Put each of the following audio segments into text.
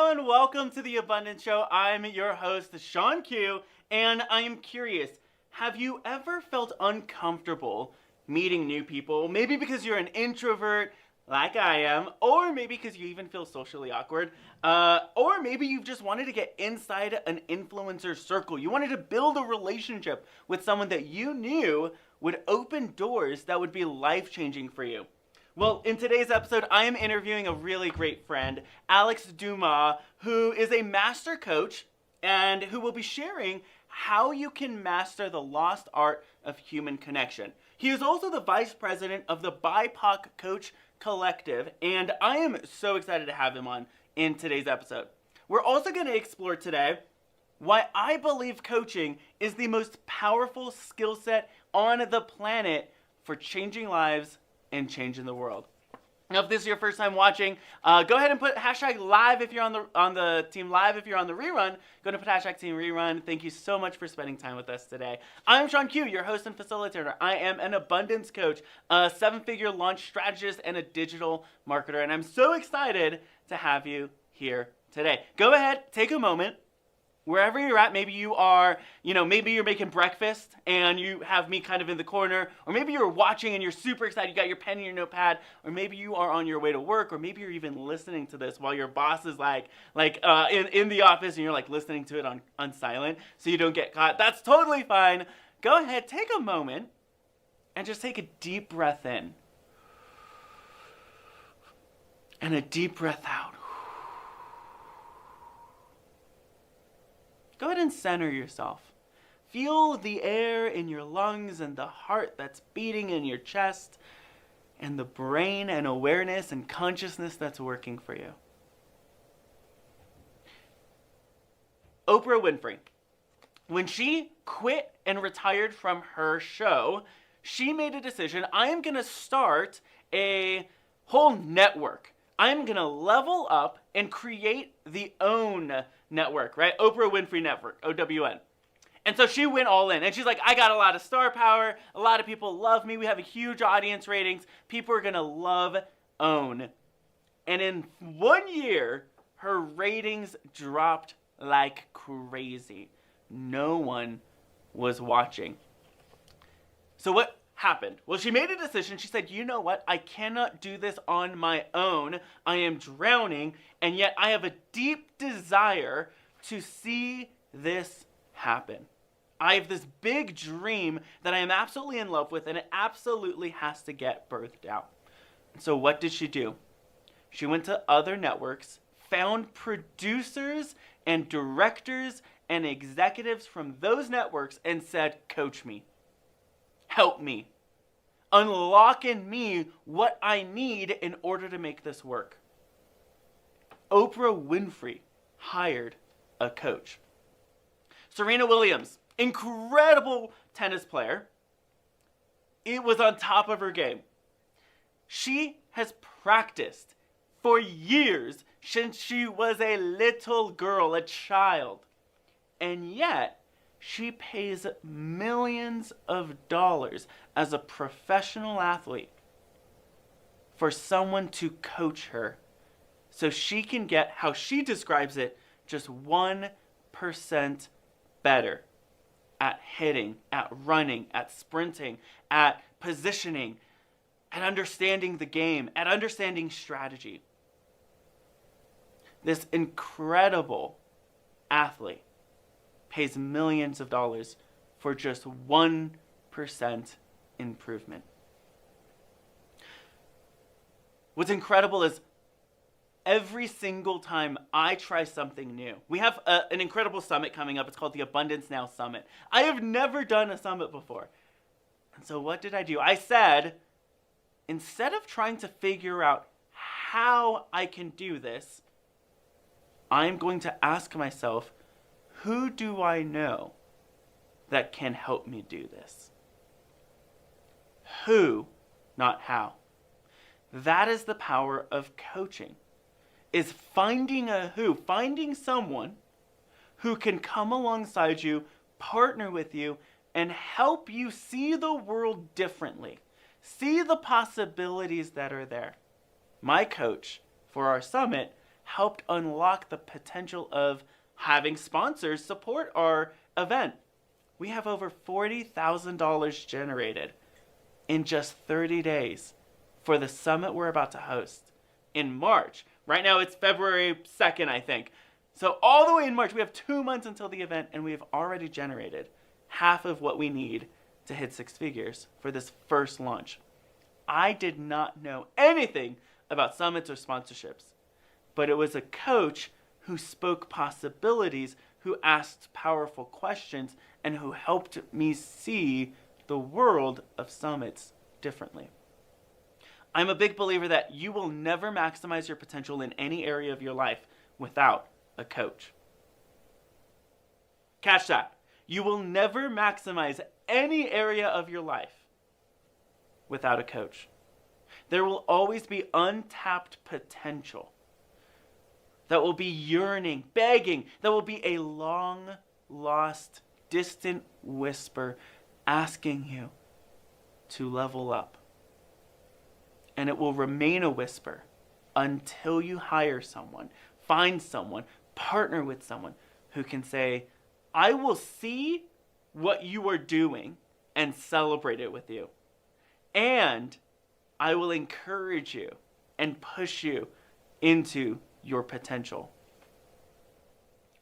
everyone, welcome to the Abundance Show. I'm your host, Sean Q, and I am curious, have you ever felt uncomfortable meeting new people? Maybe because you're an introvert, like I am, or maybe because you even feel socially awkward, or maybe you've just wanted to get inside an influencer circle. You wanted to build a relationship with someone that you knew would open doors that would be life-changing for you. Well, in today's episode, I am interviewing a really great friend, Alex Dumas, who is a master coach and who will be sharing how you can master the lost art of human connection. He is also the vice president of the BIPOC Coach Collective, and I am so excited to have him on in today's episode. We're also going to explore today why I believe coaching is the most powerful skill set on the planet for changing lives and changing the world. Now, if this is your first time watching, go ahead and put hashtag live if you're on the team live. If you're on the rerun, go to put hashtag team rerun. Thank you so much for spending time with us today. I'm Sean Q, your host and facilitator. I am an abundance coach, a 7-figure launch strategist, and a digital marketer. And I'm so excited to have you here today. Go ahead, take a moment. Wherever you're at, maybe you are, maybe you're making breakfast and you have me kind of in the corner, or maybe you're watching and you're super excited, you got your pen and your notepad, or maybe you are on your way to work, or maybe you're even listening to this while your boss is in the office and you're like listening to it on silent so you don't get caught. That's totally fine. Go ahead, take a moment and just take a deep breath in and a deep breath out. Go ahead and center yourself. Feel the air in your lungs and the heart that's beating in your chest and the brain and awareness and consciousness that's working for you. Oprah Winfrey, when she quit and retired from her show, she made a decision. I am going to start a whole network. I'm going to level up and create the OWN network, right? Oprah Winfrey Network, OWN. And so she went all in. And she's like, I got a lot of star power. A lot of people love me. We have a huge audience ratings. People are going to love OWN. And in 1 year, her ratings dropped like crazy. No one was watching. So what happened? Well, she made a decision. She said, you know what? I cannot do this on my own. I am drowning, and yet I have a deep desire to see this happen. I have this big dream that I am absolutely in love with, and it absolutely has to get birthed out. So what did she do? She went to other networks, found producers and directors and executives from those networks and said, coach me. Help me. Unlock in me what I need in order to make this work. Oprah Winfrey hired a coach. Serena Williams, incredible tennis player. It was on top of her game. She has practiced for years since she was a little girl, a child. And yet, she pays millions of dollars as a professional athlete for someone to coach her so she can get, how she describes it, just 1% better at hitting, at running, at sprinting, at positioning, at understanding the game, at understanding strategy. This incredible athlete pays millions of dollars for just 1% improvement. What's incredible is every single time I try something new, we have an incredible summit coming up. It's called the Abundance Now Summit. I have never done a summit before. And so what did I do? I said, instead of trying to figure out how I can do this, I'm going to ask myself, who do I know that can help me do this? Who, not how. That is the power of coaching, is finding a who, finding someone who can come alongside you, partner with you, and help you see the world differently. See the possibilities that are there. My coach for our summit helped unlock the potential of having sponsors support our event. We have over $40,000 generated in just 30 days for the summit we're about to host in March. Right now it's February 2nd, I think. So all the way in March, we have 2 months until the event, and we have already generated half of what we need to hit 6 figures for this first launch. I did not know anything about summits or sponsorships, but it was a coach who spoke possibilities, who asked powerful questions, and who helped me see the world of summits differently. I'm a big believer that you will never maximize your potential in any area of your life without a coach. Catch that. You will never maximize any area of your life without a coach. There will always be untapped potential that will be yearning, begging, that will be a long lost, distant whisper asking you to level up. And it will remain a whisper until you hire someone, find someone, partner with someone who can say, I will see what you are doing and celebrate it with you. And I will encourage you and push you into your potential.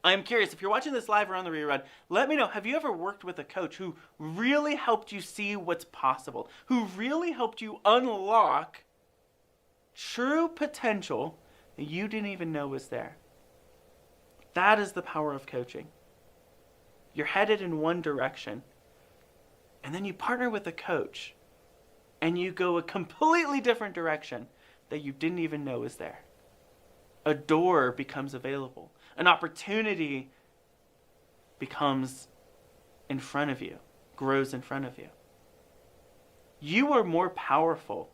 I'm curious, if you're watching this live or on the rerun, let me know, have you ever worked with a coach who really helped you see what's possible, who really helped you unlock true potential that you didn't even know was there? That is the power of coaching. You're headed in one direction, and then you partner with a coach, and you go a completely different direction that you didn't even know was there. A door becomes available. An opportunity becomes in front of you, grows in front of you. You are more powerful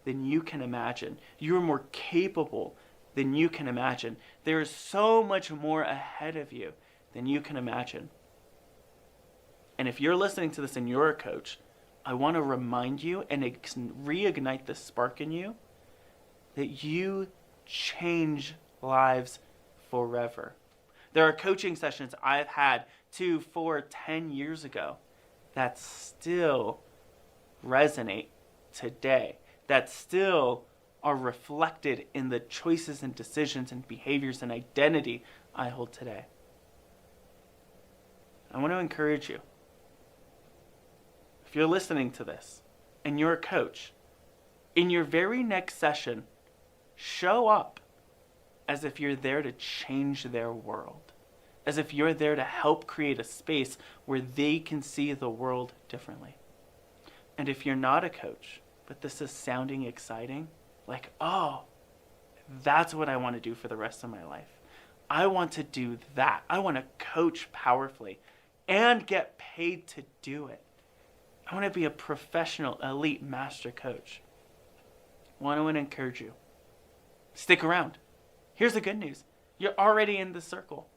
than you can imagine. You are more capable than you can imagine. There is so much more ahead of you than you can imagine. And if you're listening to this and you're a coach, I want to remind you and reignite the spark in you that you change lives forever. There are coaching sessions I've had 2, 4, 10 years ago that still resonate today, that still are reflected in the choices and decisions and behaviors and identity I hold today. I want to encourage you. If you're listening to this and you're a coach, in your very next session, show up as if you're there to change their world, as if you're there to help create a space where they can see the world differently. And if you're not a coach, but this is sounding exciting, like, oh, that's what I want to do for the rest of my life. I want to do that. I want to coach powerfully and get paid to do it. I want to be a professional, elite master coach. Well, I want to encourage you. Stick around. Here's the good news. You're already in the circle.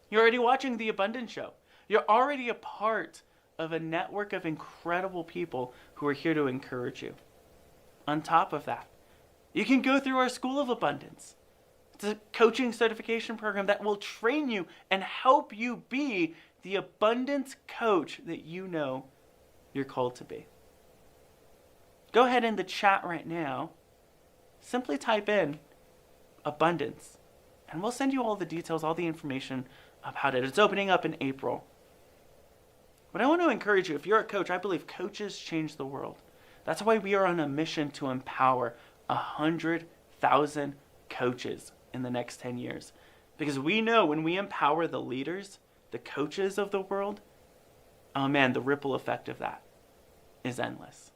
You're already watching The Abundance Show. You're already a part of a network of incredible people who are here to encourage you. On top of that, you can go through our School of Abundance. It's a coaching certification program that will train you and help you be the abundance coach that you know you're called to be. Go ahead in the chat right now. Simply type in abundance, and we'll send you all the details, all the information about it. It's opening up in April. But I want to encourage you, if you're a coach, I believe coaches change the world. That's why we are on a mission to empower 100,000 coaches in the next 10 years. Because we know when we empower the leaders, the coaches of the world, oh man, the ripple effect of that is endless.